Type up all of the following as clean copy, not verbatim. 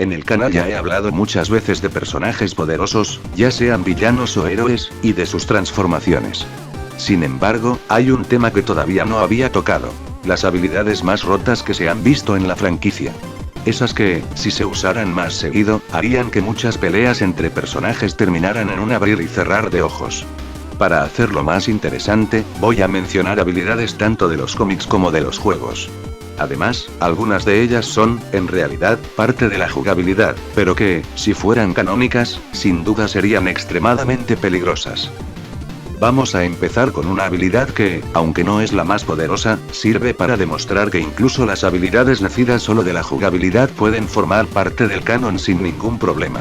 En el canal ya he hablado muchas veces de personajes poderosos, ya sean villanos o héroes, y de sus transformaciones. Sin embargo, hay un tema que todavía no había tocado. Las habilidades más rotas que se han visto en la franquicia. Esas que, si se usaran más seguido, harían que muchas peleas entre personajes terminaran en un abrir y cerrar de ojos. Para hacerlo más interesante, voy a mencionar habilidades tanto de los cómics como de los juegos. Además, algunas de ellas son, en realidad, parte de la jugabilidad, pero que, si fueran canónicas, sin duda serían extremadamente peligrosas. Vamos a empezar con una habilidad que, aunque no es la más poderosa, sirve para demostrar que incluso las habilidades nacidas solo de la jugabilidad pueden formar parte del canon sin ningún problema.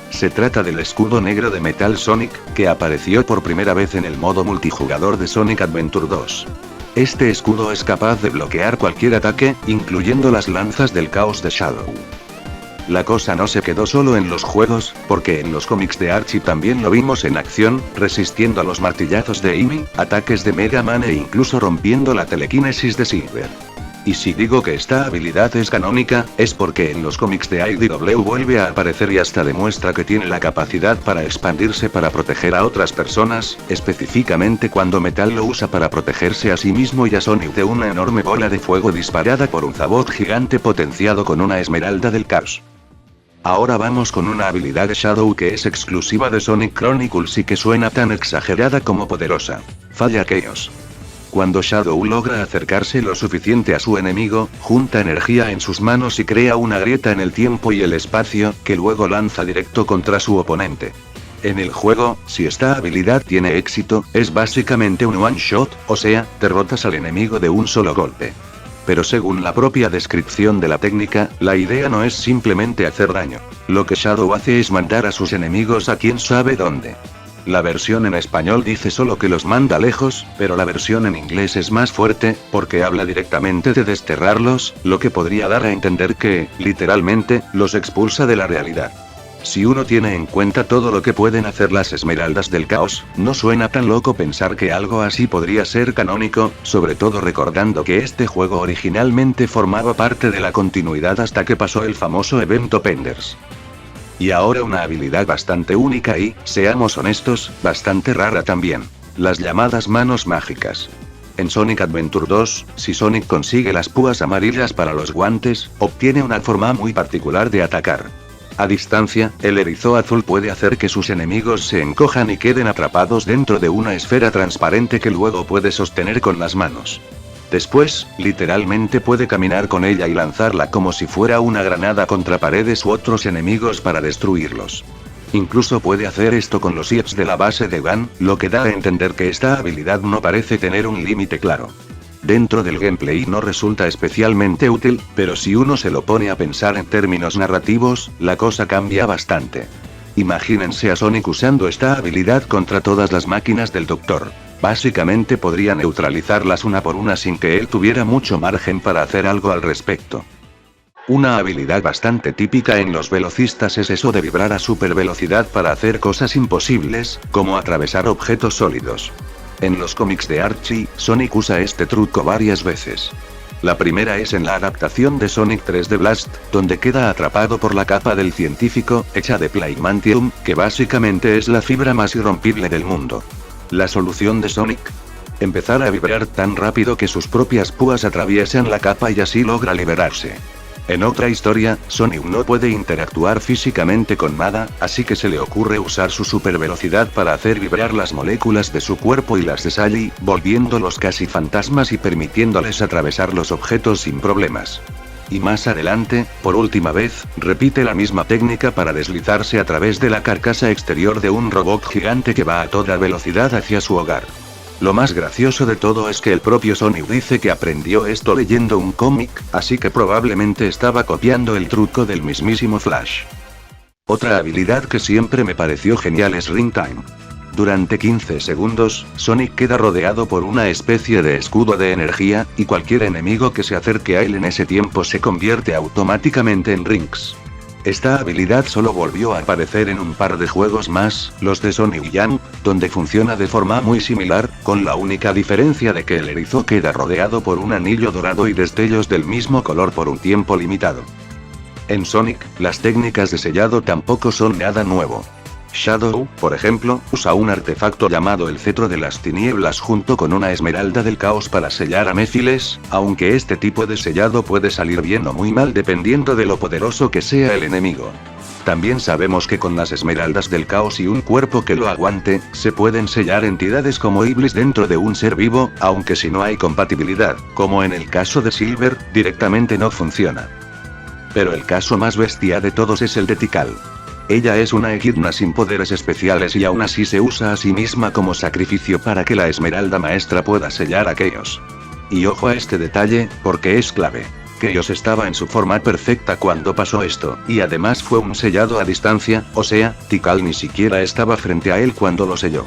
Se trata del escudo negro de Metal Sonic, que apareció por primera vez en el modo multijugador de Sonic Adventure 2. Este escudo es capaz de bloquear cualquier ataque, incluyendo las lanzas del caos de Shadow. La cosa no se quedó solo en los juegos, porque en los cómics de Archie también lo vimos en acción, resistiendo a los martillazos de Amy, ataques de Mega Man e incluso rompiendo la telequinesis de Silver. Y si digo que esta habilidad es canónica, es porque en los cómics de IDW vuelve a aparecer y hasta demuestra que tiene la capacidad para expandirse para proteger a otras personas, específicamente cuando Metal lo usa para protegerse a sí mismo y a Sonic de una enorme bola de fuego disparada por un Zabot gigante potenciado con una esmeralda del caos. Ahora vamos con una habilidad de Shadow que es exclusiva de Sonic Chronicles y que suena tan exagerada como poderosa. Falla Chaos. Cuando Shadow logra acercarse lo suficiente a su enemigo, junta energía en sus manos y crea una grieta en el tiempo y el espacio, que luego lanza directo contra su oponente. En el juego, si esta habilidad tiene éxito, es básicamente un one shot, o sea, derrotas al enemigo de un solo golpe. Pero según la propia descripción de la técnica, la idea no es simplemente hacer daño. Lo que Shadow hace es mandar a sus enemigos a quién sabe dónde. La versión en español dice solo que los manda lejos, pero la versión en inglés es más fuerte, porque habla directamente de desterrarlos, lo que podría dar a entender que, literalmente, los expulsa de la realidad. Si uno tiene en cuenta todo lo que pueden hacer las esmeraldas del caos, no suena tan loco pensar que algo así podría ser canónico, sobre todo recordando que este juego originalmente formaba parte de la continuidad hasta que pasó el famoso evento Penders. Y ahora una habilidad bastante única y, seamos honestos, bastante rara también. Las llamadas manos mágicas. En Sonic Adventure 2, si Sonic consigue las púas amarillas para los guantes, obtiene una forma muy particular de atacar. A distancia, el erizo azul puede hacer que sus enemigos se encojan y queden atrapados dentro de una esfera transparente que luego puede sostener con las manos. Después, literalmente puede caminar con ella y lanzarla como si fuera una granada contra paredes u otros enemigos para destruirlos. Incluso puede hacer esto con los IEPs de la base de Gun, lo que da a entender que esta habilidad no parece tener un límite claro. Dentro del gameplay no resulta especialmente útil, pero si uno se lo pone a pensar en términos narrativos, la cosa cambia bastante. Imagínense a Sonic usando esta habilidad contra todas las máquinas del Doctor. Básicamente podría neutralizarlas una por una sin que él tuviera mucho margen para hacer algo al respecto. Una habilidad bastante típica en los velocistas es eso de vibrar a super velocidad para hacer cosas imposibles, como atravesar objetos sólidos. En los cómics de Archie, Sonic usa este truco varias veces. La primera es en la adaptación de Sonic 3 de Blast, donde queda atrapado por la capa del científico, hecha de Playmantium, que básicamente es la fibra más irrompible del mundo. La solución de Sonic: empezar a vibrar tan rápido que sus propias púas atraviesan la capa y así logra liberarse. En otra historia, Sonic no puede interactuar físicamente con nada, así que se le ocurre usar su supervelocidad para hacer vibrar las moléculas de su cuerpo y las de Sally, volviéndolos casi fantasmas y permitiéndoles atravesar los objetos sin problemas. Y más adelante, por última vez, repite la misma técnica para deslizarse a través de la carcasa exterior de un robot gigante que va a toda velocidad hacia su hogar. Lo más gracioso de todo es que el propio Sonic dice que aprendió esto leyendo un cómic, así que probablemente estaba copiando el truco del mismísimo Flash. Otra habilidad que siempre me pareció genial es Ring Time. Durante 15 segundos, Sonic queda rodeado por una especie de escudo de energía, y cualquier enemigo que se acerque a él en ese tiempo se convierte automáticamente en rings. Esta habilidad solo volvió a aparecer en un par de juegos más, los de Sonic y Jump, donde funciona de forma muy similar, con la única diferencia de que el erizo queda rodeado por un anillo dorado y destellos del mismo color por un tiempo limitado. En Sonic, las técnicas de sellado tampoco son nada nuevo. Shadow, por ejemplo, usa un artefacto llamado el Cetro de las Tinieblas junto con una Esmeralda del Caos para sellar a Méphiles, aunque este tipo de sellado puede salir bien o muy mal dependiendo de lo poderoso que sea el enemigo. También sabemos que con las Esmeraldas del Caos y un cuerpo que lo aguante, se pueden sellar entidades como Iblis dentro de un ser vivo, aunque si no hay compatibilidad, como en el caso de Silver, directamente no funciona. Pero el caso más bestia de todos es el de Tikal. Ella es una ejidna sin poderes especiales y aún así se usa a sí misma como sacrificio para que la Esmeralda Maestra pueda sellar a Chaos. Y ojo a este detalle, porque es clave. Chaos estaba en su forma perfecta cuando pasó esto, y además fue un sellado a distancia, o sea, Tikal ni siquiera estaba frente a él cuando lo selló.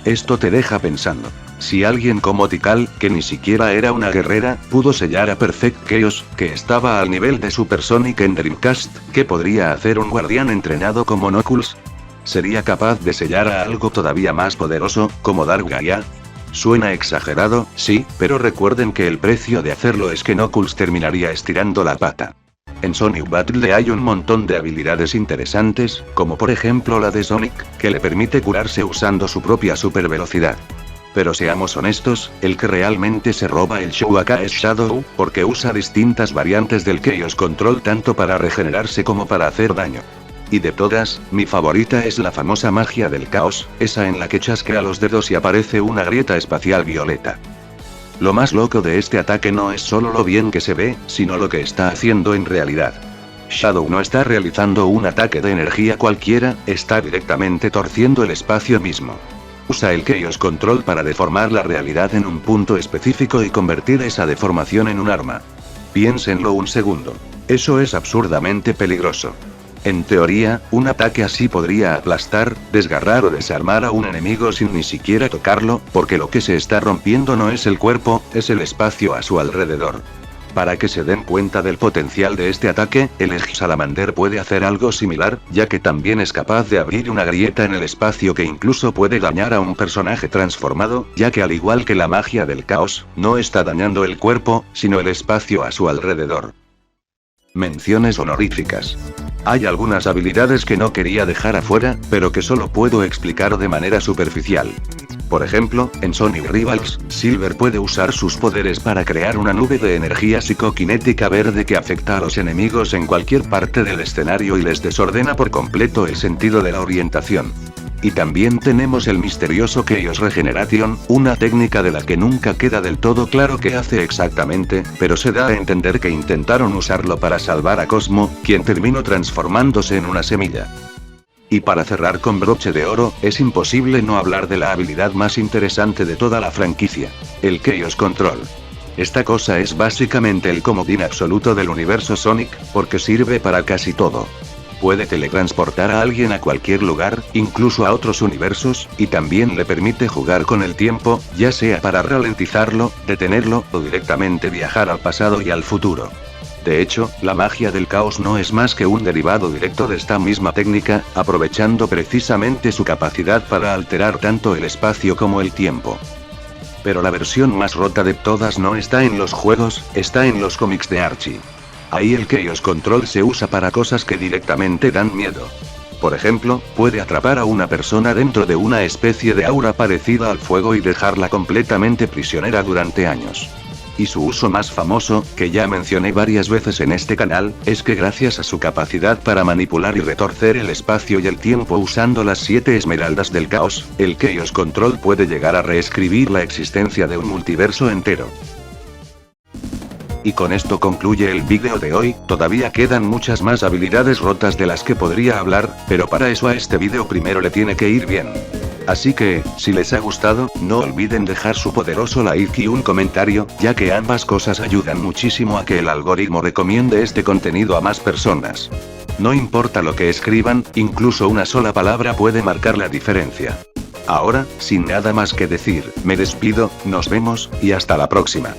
Esto te deja pensando. Si alguien como Tikal, que ni siquiera era una guerrera, pudo sellar a Perfect Chaos, que estaba al nivel de Super Sonic en Dreamcast, ¿qué podría hacer un guardián entrenado como Knuckles? ¿Sería capaz de sellar a algo todavía más poderoso, como Dark Gaia? Suena exagerado, sí, pero recuerden que el precio de hacerlo es que Knuckles terminaría estirando la pata. En Sonic Battle hay un montón de habilidades interesantes, como por ejemplo la de Sonic, que le permite curarse usando su propia super velocidad. Pero seamos honestos, el que realmente se roba el show acá es Shadow, porque usa distintas variantes del Chaos Control tanto para regenerarse como para hacer daño. Y de todas, mi favorita es la famosa magia del caos, esa en la que chasquea los dedos y aparece una grieta espacial violeta. Lo más loco de este ataque no es solo lo bien que se ve, sino lo que está haciendo en realidad. Shadow no está realizando un ataque de energía cualquiera, está directamente torciendo el espacio mismo. Usa el Chaos Control para deformar la realidad en un punto específico y convertir esa deformación en un arma. Piénsenlo un segundo. Eso es absurdamente peligroso. En teoría, un ataque así podría aplastar, desgarrar o desarmar a un enemigo sin ni siquiera tocarlo, porque lo que se está rompiendo no es el cuerpo, es el espacio a su alrededor. Para que se den cuenta del potencial de este ataque, el Edge Salamander puede hacer algo similar, ya que también es capaz de abrir una grieta en el espacio que incluso puede dañar a un personaje transformado, ya que al igual que la magia del caos, no está dañando el cuerpo, sino el espacio a su alrededor. Menciones honoríficas. Hay algunas habilidades que no quería dejar afuera, pero que solo puedo explicar de manera superficial. Por ejemplo, en Sonic Rivals, Silver puede usar sus poderes para crear una nube de energía psicoquinética verde que afecta a los enemigos en cualquier parte del escenario y les desordena por completo el sentido de la orientación. Y también tenemos el misterioso Chaos Regeneration, una técnica de la que nunca queda del todo claro qué hace exactamente, pero se da a entender que intentaron usarlo para salvar a Cosmo, quien terminó transformándose en una semilla. Y para cerrar con broche de oro, es imposible no hablar de la habilidad más interesante de toda la franquicia: el Chaos Control. Esta cosa es básicamente el comodín absoluto del universo Sonic, porque sirve para casi todo. Puede teletransportar a alguien a cualquier lugar, incluso a otros universos, y también le permite jugar con el tiempo, ya sea para ralentizarlo, detenerlo, o directamente viajar al pasado y al futuro. De hecho, la magia del caos no es más que un derivado directo de esta misma técnica, aprovechando precisamente su capacidad para alterar tanto el espacio como el tiempo. Pero la versión más rota de todas no está en los juegos, está en los cómics de Archie. Ahí el Chaos Control se usa para cosas que directamente dan miedo. Por ejemplo, puede atrapar a una persona dentro de una especie de aura parecida al fuego y dejarla completamente prisionera durante años. Y su uso más famoso, que ya mencioné varias veces en este canal, es que gracias a su capacidad para manipular y retorcer el espacio y el tiempo usando las 7 esmeraldas del caos, el Chaos Control puede llegar a reescribir la existencia de un multiverso entero. Y con esto concluye el vídeo de hoy. Todavía quedan muchas más habilidades rotas de las que podría hablar, pero para eso a este vídeo primero le tiene que ir bien. Así que, si les ha gustado, no olviden dejar su poderoso like y un comentario, ya que ambas cosas ayudan muchísimo a que el algoritmo recomiende este contenido a más personas. No importa lo que escriban, incluso una sola palabra puede marcar la diferencia. Ahora, sin nada más que decir, me despido, nos vemos, y hasta la próxima.